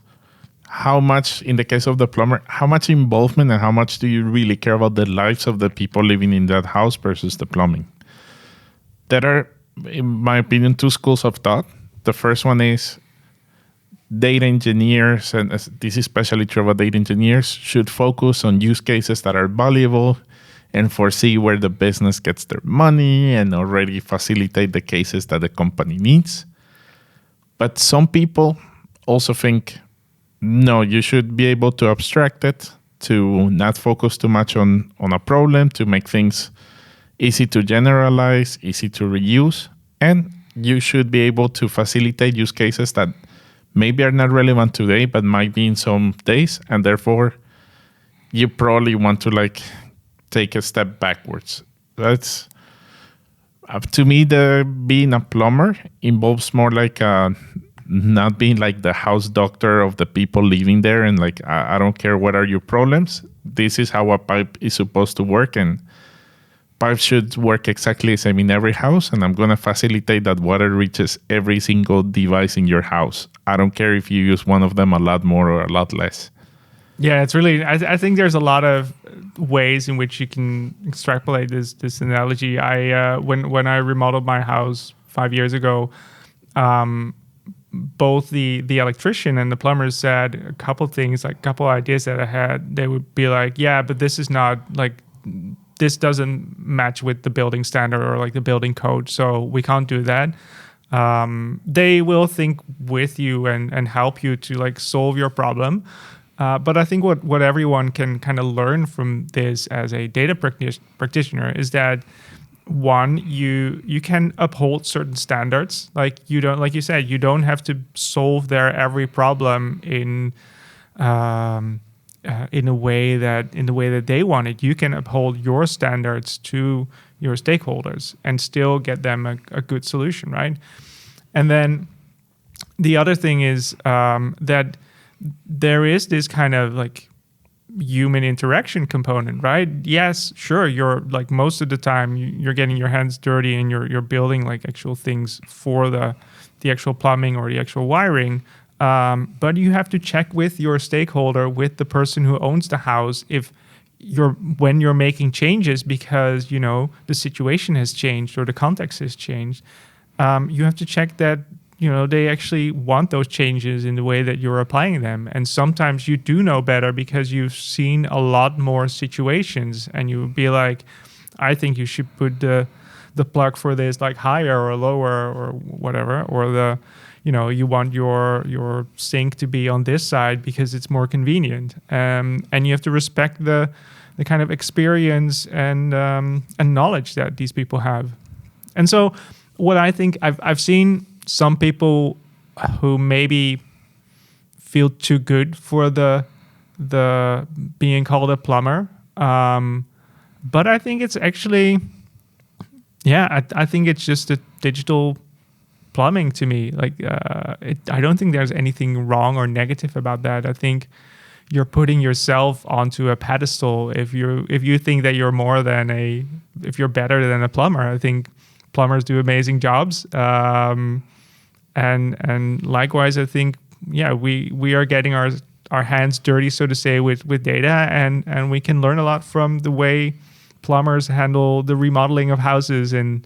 how much, in the case of the plumber, how much involvement and how much do you really care about the lives of the people living in that house versus the plumbing. There are, in my opinion, two schools of thought. The first one is data engineers, and this is especially true about data engineers, should focus on use cases that are valuable and foresee where the business gets their money and already facilitate the cases that the company needs. But some people also think, no, you should be able to abstract it, to not focus too much on a problem, to make things easy to generalize, easy to reuse, and you should be able to facilitate use cases that maybe are not relevant today, but might be in some days, and therefore you probably want to like take a step backwards. That's to me, being a plumber involves more like not being like the house doctor of the people living there, and like I don't care what are your problems. This is how a pipe is supposed to work, and pipes should work exactly the same in every house, and I'm going to facilitate that water reaches every single device in your house. I don't care if you use one of them a lot more or a lot less. Yeah, it's really, I think there's a lot of ways in which you can extrapolate this analogy. When I remodeled my house 5 years ago, both the electrician and the plumber said a couple things, like a couple ideas that I had. They would be like, yeah, but this is not like, this doesn't match with the building standard or like the building code, so we can't do that. They will think with you and help you to like solve your problem. But I think what everyone can kind of learn from this as a data practitioner is that, one, you can uphold certain standards. Like you don't, like you said, you don't have to solve their every problem in a way that they want it. You can uphold your standards to your stakeholders and still get them a good solution, right? And then the other thing is that there is this kind of like human interaction component, right? Yes, sure, you're like most of the time you're getting your hands dirty and you're building like actual things for the actual plumbing or the actual wiring. But you have to check with your stakeholder, with the person who owns the house, when you're making changes because the situation has changed or the context has changed. You have to check that they actually want those changes in the way that you're applying them. And sometimes you do know better because you've seen a lot more situations, and you would be like, I think you should put the plug for this like higher or lower or whatever, or you want your sink to be on this side because it's more convenient. And you have to respect the kind of experience and knowledge that these people have. And so what I think I've seen some people who maybe feel too good for the being called a plumber. But I think it's actually, I think it's just a digital plumbing to me. Like, I don't think there's anything wrong or negative about that. I think you're putting yourself onto a pedestal if you think that you're if you're better than a plumber. I think plumbers do amazing jobs. And likewise, I think, we are getting our hands dirty, so to say, with data, and we can learn a lot from the way plumbers handle the remodeling of houses and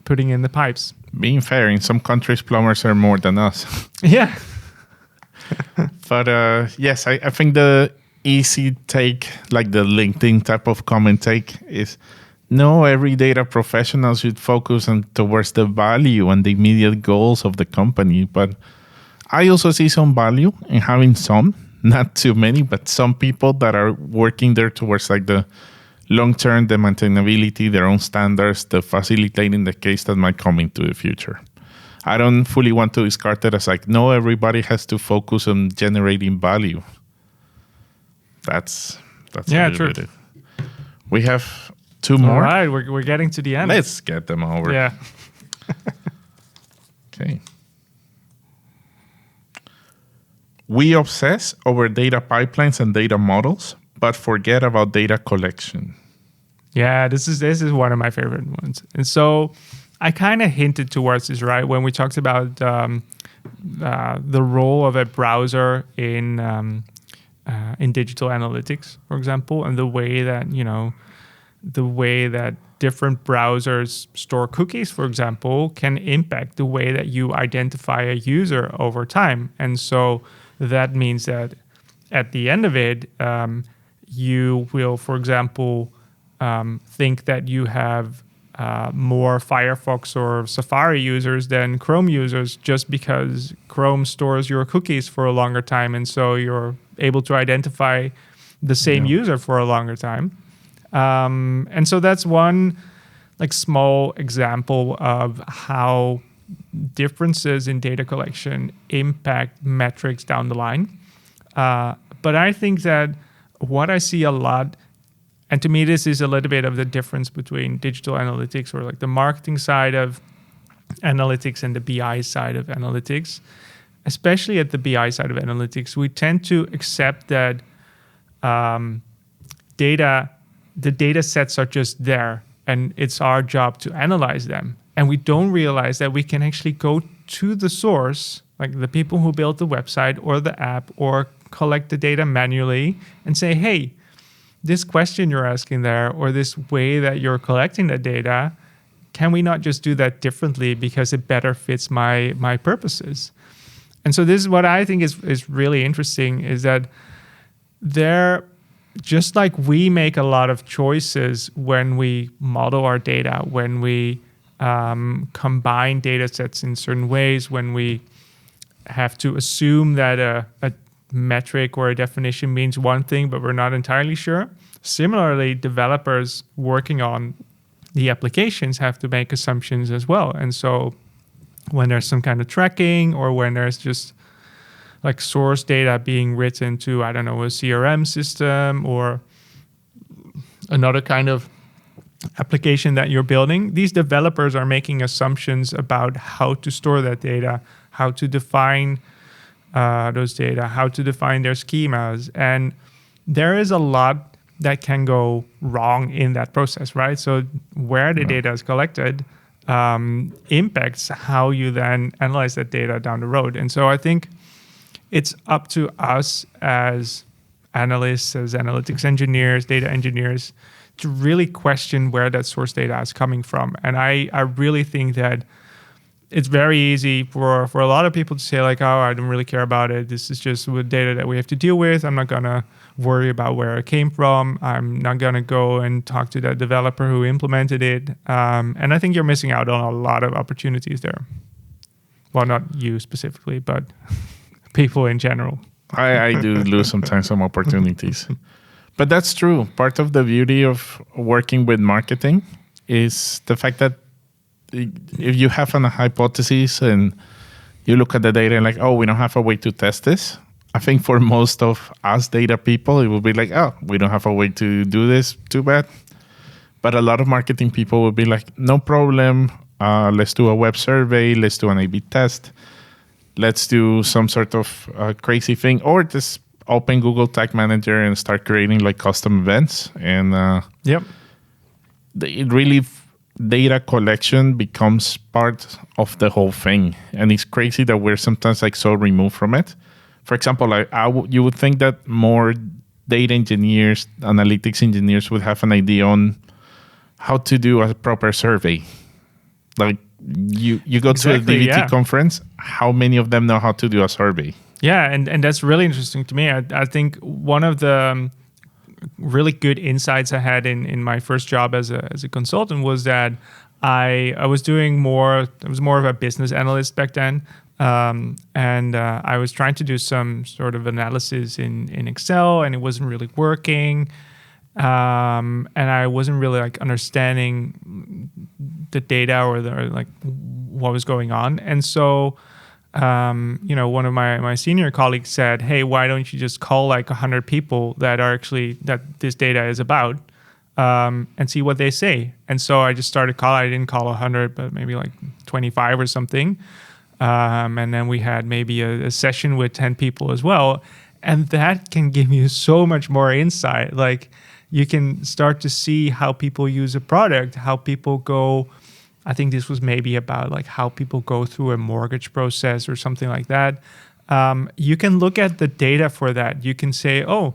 putting in the pipes. Being fair, in some countries, plumbers are more than us. Yeah. But yes, I think the easy take, like the LinkedIn type of comment take, is no, every data professional should focus towards the value and the immediate goals of the company. But I also see some value in having some, not too many, but some people that are working there towards like the long-term, the maintainability, their own standards, the facilitating the case that might come into the future. I don't fully want to discard it as like, no, everybody has to focus on generating value. That's true. Bit. We have two more. All right, we're getting to the end. Let's get them over. Yeah. Okay. We obsess over data pipelines and data models, but forget about data collection. Yeah, this is one of my favorite ones. And so I kind of hinted towards this, right, when we talked about the role of a browser in digital analytics, for example, and the way that different browsers store cookies, for example, can impact the way that you identify a user over time. And so that means that at the end of it, you will, for example, think that you have more Firefox or Safari users than Chrome users just because Chrome stores your cookies for a longer time. And so you're able to identify the same user for a longer time. And so that's one like small example of how differences in data collection impact metrics down the line. But I think that what I see a lot, and to me, this is a little bit of the difference between digital analytics or like the marketing side of analytics and the BI side of analytics. Especially at the BI side of analytics, we tend to accept that the data sets are just there and it's our job to analyze them. And we don't realize that we can actually go to the source, like the people who built the website or the app, or collect the data manually and say, hey, this question you're asking there, or this way that you're collecting the data, can we not just do that differently because it better fits my purposes? And so this is what I think is really interesting, is that just like we make a lot of choices when we model our data, when we combine data sets in certain ways, when we have to assume that a metric or a definition means one thing, but we're not entirely sure. Similarly, developers working on the applications have to make assumptions as well. And so when there's some kind of tracking, or when there's just like source data being written to, I don't know, a CRM system or another kind of application that you're building, these developers are making assumptions about how to store that data, how to define those data, how to define their schemas. And there is a lot that can go wrong in that process, right? So where the data is collected impacts how you then analyze that data down the road. And so I think it's up to us as analysts, as analytics engineers, data engineers, to really question where that source data is coming from. And I really think that it's very easy for a lot of people to say like, oh, I don't really care about it. This is just with data that we have to deal with. I'm not gonna worry about where it came from. I'm not gonna go and talk to that developer who implemented it. And I think you're missing out on a lot of opportunities there. Well, not you specifically, but people in general. I do lose sometimes some opportunities. But that's true. Part of the beauty of working with marketing is the fact that if you have a hypothesis and you look at the data and like, oh, we don't have a way to test this. I think for most of us data people, it will be like, oh, we don't have a way to do this. Too bad. But a lot of marketing people will be like, no problem. Let's do a web survey. Let's do an A/B test. Let's do some sort of crazy thing, or just open Google Tag Manager and start creating like custom events. And it really data collection becomes part of the whole thing. And it's crazy that we're sometimes like so removed from it. For example, you would think that more data engineers, analytics engineers would have an idea on how to do a proper survey. Like you go to a DVT conference, how many of them know how to do a survey? Yeah, and that's really interesting to me. I think one of the really good insights I had in my first job as a consultant was that I was more of a business analyst back then. And I was trying to do some sort of analysis in Excel, and it wasn't really working. And I wasn't really like understanding the data or like what was going on. And so, one of my senior colleagues said, hey, why don't you just call like 100 people that this data is about, and see what they say. And so I just started calling. I didn't call 100, but maybe like 25 or something. And then we had maybe a session with 10 people as well. And that can give you so much more insight. Like you can start to see how people use a product, how people go. I think this was maybe about like how people go through a mortgage process or something like that. You can look at the data for that. You can say, oh,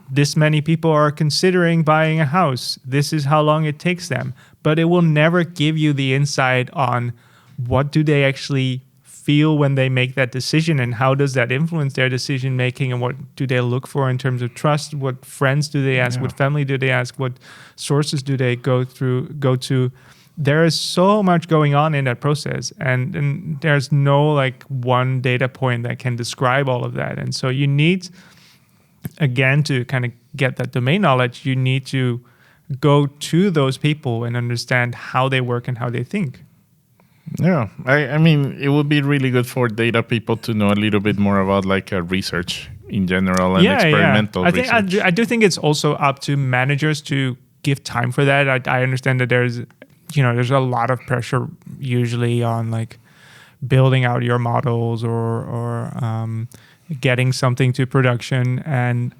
this many people are considering buying a house. This is how long it takes them. But it will never give you the insight on what do they actually feel when they make that decision, and how does that influence their decision making, and what do they look for in terms of trust? What friends do they ask? What family do they ask? What sources do they go to? There is so much going on in that process, and there's no like one data point that can describe all of that. And so you need, again, to kind of get that domain knowledge, you need to go to those people and understand how they work and how they think. Yeah, I mean, it would be really good for data people to know a little bit more about like research in general and experimental research. I do think it's also up to managers to give time for that. I understand that there's a lot of pressure usually on like building out your models or getting something to production, and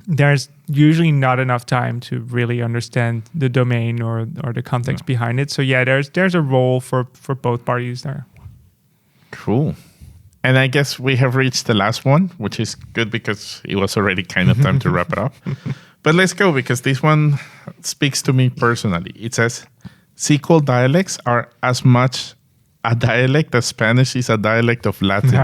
there's usually not enough time to really understand the domain or the context behind it. So yeah, there's a role for both parties there. Cool. And I guess we have reached the last one, which is good because it was already kind of time to wrap it up. But let's go, because this one speaks to me personally. It says, SQL dialects are as much a dialect as Spanish is a dialect of Latin.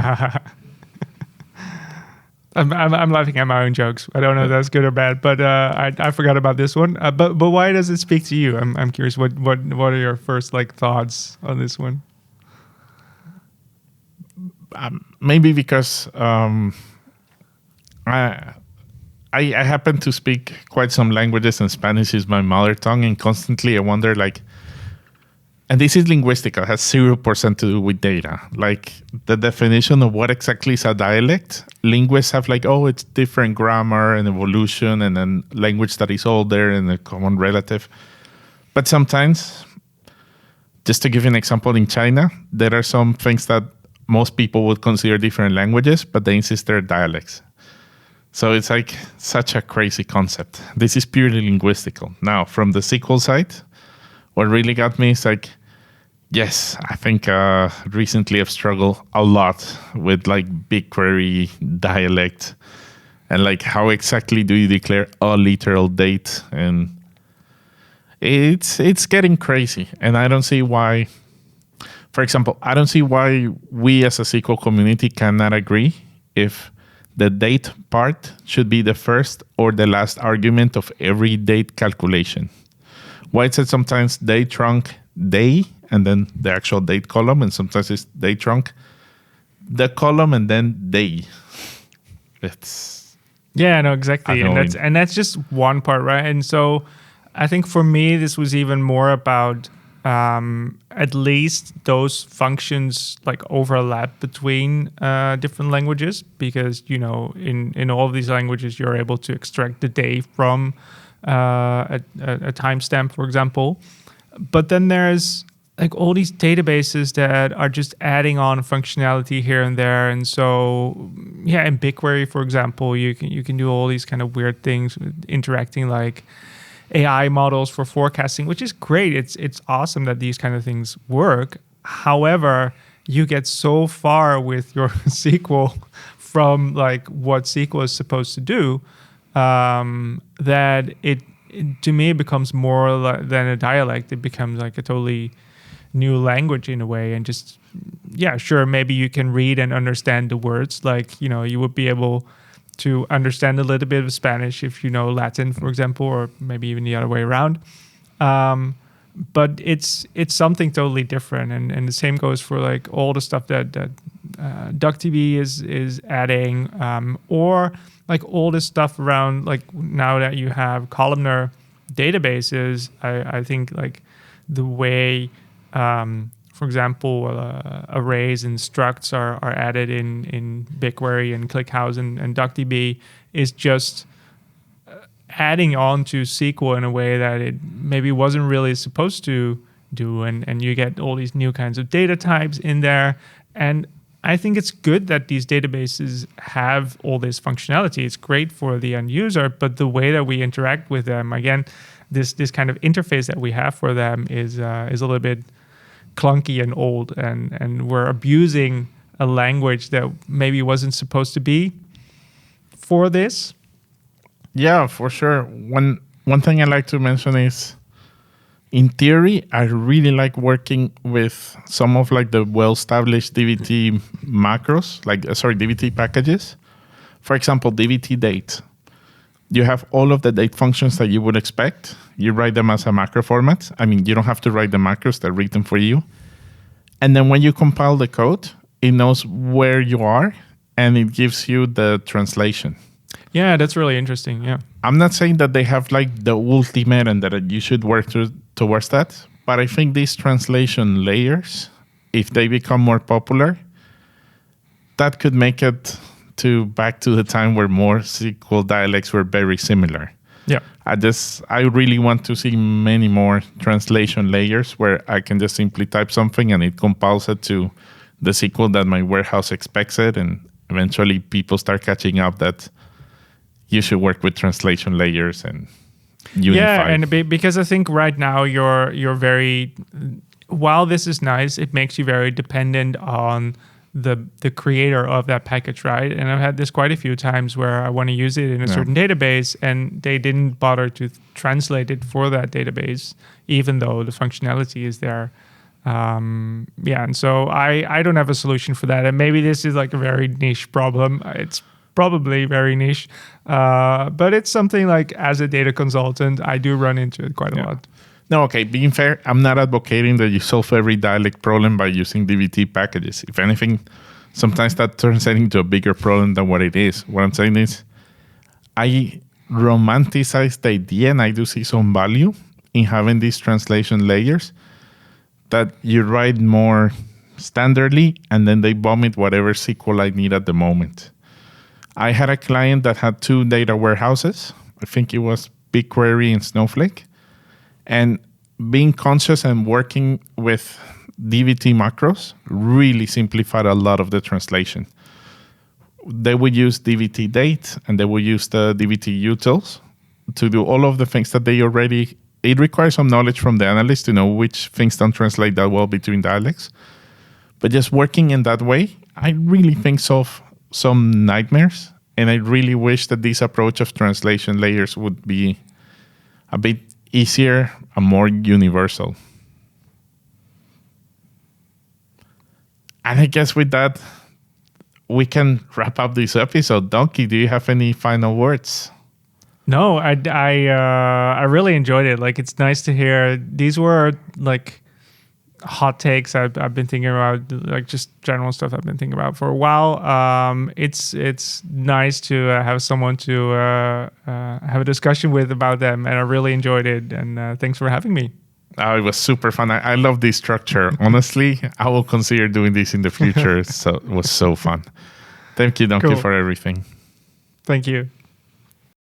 I'm laughing at my own jokes. I don't know if that's good or bad, but I forgot about this one. But why does it speak to you? I'm curious. What are your first like thoughts on this one? Maybe because I happen to speak quite some languages, and Spanish is my mother tongue, and constantly I wonder like. And this is linguistic. It has 0% to do with data. Like the definition of what exactly is a dialect, linguists have like, oh, it's different grammar and evolution, and then language that is older and a common relative. But sometimes, just to give you an example, in China, there are some things that most people would consider different languages, but they insist they're dialects. So it's like such a crazy concept. This is purely linguistical. Now, from the SQL side, what really got me is like, yes, I think recently I've struggled a lot with like BigQuery dialect and like how exactly do you declare a literal date, and it's getting crazy, and I don't see why. For example, I don't see why we as a SQL community cannot agree if the date part should be the first or the last argument of every date calculation. Why is it sometimes date trunc day and then the actual date column, and sometimes it's date trunc the column and then day. It's Yeah, no, exactly. annoying. And that's just one part, right? And so I think for me this was even more about at least those functions like overlap between different languages, because in all of these languages you're able to extract the day from a timestamp, for example. But then there's like all these databases that are just adding on functionality here and there. And so, yeah, in BigQuery, for example, you can do all these kind of weird things, interacting like AI models for forecasting, which is great. It's awesome that these kind of things work. However, you get so far with your SQL from like what SQL is supposed to do, that it to me it becomes more than a dialect. It becomes like a totally new language in a way. And just, yeah, sure, maybe you can read and understand the words, like you would be able to understand a little bit of Spanish if you know Latin, for example, or maybe even the other way around. But it's something totally different, and the same goes for like all the stuff that DuckDB is adding, or like all this stuff around, like now that you have columnar databases. I think like the way, for example, arrays and structs are added in BigQuery and ClickHouse and DuckDB is just adding on to SQL in a way that it maybe wasn't really supposed to do, and you get all these new kinds of data types in there. And I think it's good that these databases have all this functionality. It's great for the end user, but the way that we interact with them, again, this kind of interface that we have for them is a little bit clunky and old, and we're abusing a language that maybe wasn't supposed to be for this. Yeah, for sure. One thing I like to mention is, in theory, I really like working with some of like the well-established DBT macros, DBT packages. For example, DBT date. You have all of the date functions that you would expect. You write them as a macro format. I mean, you don't have to write the macros, they read them for you. And then when you compile the code, it knows where you are and it gives you the translation. Yeah, that's really interesting. Yeah. I'm not saying that they have like the ultimate and that you should work towards that, but I think these translation layers, if they become more popular, that could make it back to the time where more SQL dialects were very similar. Yeah. I really want to see many more translation layers where I can just simply type something and it compiles it to the SQL that my warehouse expects it, and eventually people start catching up that you should work with translation layers and unify. Yeah, and because I think right now you're very, while this is nice, it makes you very dependent on the creator of that package, right? And I've had this quite a few times where I want to use it in a certain database and they didn't bother to translate it for that database, even though the functionality is there. And so I don't have a solution for that. And maybe this is like a very niche problem. It's probably very niche, but it's something like, as a data consultant, I do run into it quite a lot. No, okay, being fair, I'm not advocating that you solve every dialect problem by using DBT packages. If anything, sometimes that turns it into a bigger problem than what it is. What I'm saying is, I romanticize the idea, and I do see some value in having these translation layers that you write more standardly, and then they vomit whatever SQL I need at the moment. I had a client that had 2 data warehouses. I think it was BigQuery and Snowflake. And being conscious and working with DBT macros really simplified a lot of the translation. They would use DBT date and they would use the DBT utils to do all of the things that they already... It requires some knowledge from the analyst to know which things don't translate that well between dialects. But just working in that way, I really think solve some nightmares. And I really wish that this approach of translation layers would be a bit easier and more universal. And I guess with that, we can wrap up this episode. Dumky, do you have any final words? No, I really enjoyed it. Like, it's nice to hear. These were like hot takes I've been thinking about, like just general stuff I've been thinking about for a while. It's nice to have someone to have a discussion with about them, and I really enjoyed it. And thanks for having me. It was super fun. I love this structure. Honestly, I will consider doing this in the future. So it was so fun. Thank you, Dumky, Cool. for everything. Thank you.